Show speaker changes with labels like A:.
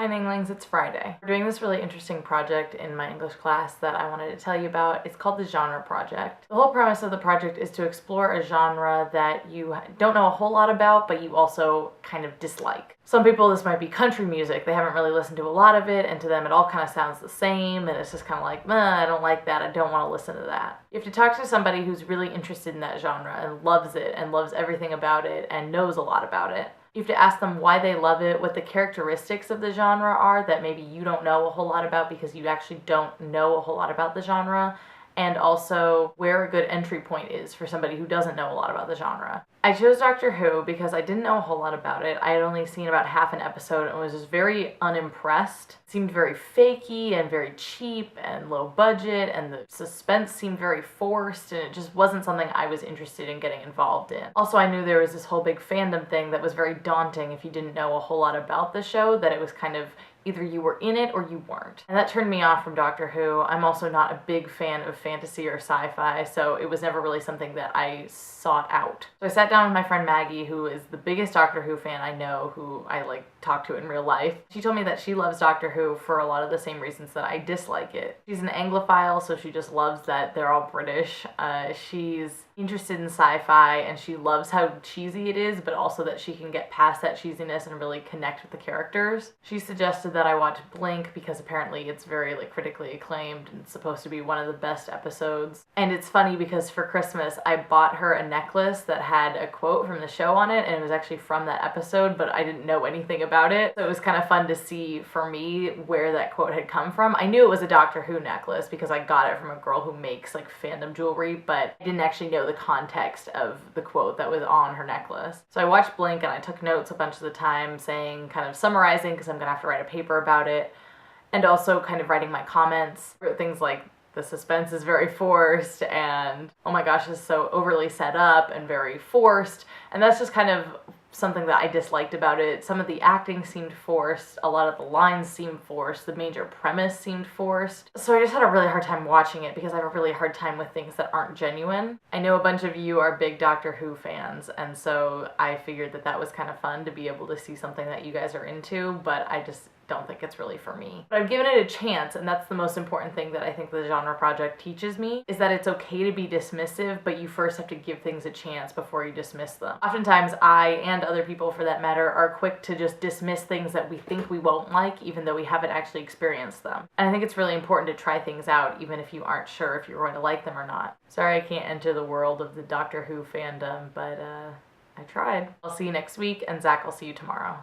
A: Hi Ninglings, it's Friday. We're doing this really interesting project in my English class that I wanted to tell you about. It's called the Genre Project. The whole premise of the project is to explore a genre that you don't know a whole lot about, but you also kind of dislike. Some people, this might be country music. They haven't really listened to a lot of it, and to them it all kind of sounds the same, and it's just kind of like, I don't like that, I don't want to listen to that. You have to talk to somebody who's really interested in that genre and loves it and loves everything about it and knows a lot about it. You have to ask them why they love it, what the characteristics of the genre are that maybe you don't know a whole lot about because you actually don't know a whole lot about the genre, and also where a good entry point is for somebody who doesn't know a lot about the genre. I chose Doctor Who because I didn't know a whole lot about it. I had only seen about half an episode and was just very unimpressed. It seemed very fakey and very cheap and low budget, and the suspense seemed very forced, and it just wasn't something I was interested in getting involved in. Also, I knew there was this whole big fandom thing that was very daunting if you didn't know a whole lot about the show, that it was kind of either you were in it or you weren't. And that turned me off from Doctor Who. I'm also not a big fan of fantasy or sci-fi, so it was never really something that I sought out. So I sat down with my friend Maggie, who is the biggest Doctor Who fan I know, who I talk to in real life. She told me that she loves Doctor Who for a lot of the same reasons that I dislike it. She's an Anglophile, so she just loves that they're all British. She's interested in sci-fi, and she loves how cheesy it is, but also that she can get past that cheesiness and really connect with the characters. She suggested that I watch Blink because apparently it's very critically acclaimed and it's supposed to be one of the best episodes. And it's funny because for Christmas I bought her a necklace that had a quote from the show on it, and it was actually from that episode, but I didn't know anything about it. So it was kind of fun to see for me where that quote had come from. I knew it was a Doctor Who necklace because I got it from a girl who makes fandom jewelry, but I didn't actually know the context of the quote that was on her necklace. So I watched Blink and I took notes a bunch of the time, saying, kind of summarizing, because I'm gonna have to write a paper about it, and also kind of writing my comments. Wrote things like, the suspense is very forced, and oh my gosh, it's so overly set up and very forced. And that's just kind of something that I disliked about it. Some of the acting seemed forced, a lot of the lines seemed forced, the major premise seemed forced. So I just had a really hard time watching it because I have a really hard time with things that aren't genuine. I know a bunch of you are big Doctor Who fans, and so I figured that that was kind of fun to be able to see something that you guys are into, but I just don't think it's really for me. But I've given it a chance, and that's the most important thing that I think the Genre Project teaches me, is that it's okay to be dismissive, but you first have to give things a chance before you dismiss them. Oftentimes I, and other people for that matter, are quick to just dismiss things that we think we won't like, even though we haven't actually experienced them. And I think it's really important to try things out, even if you aren't sure if you're going to like them or not. Sorry I can't enter the world of the Doctor Who fandom, but I tried. I'll see you next week, and Zach, I'll see you tomorrow.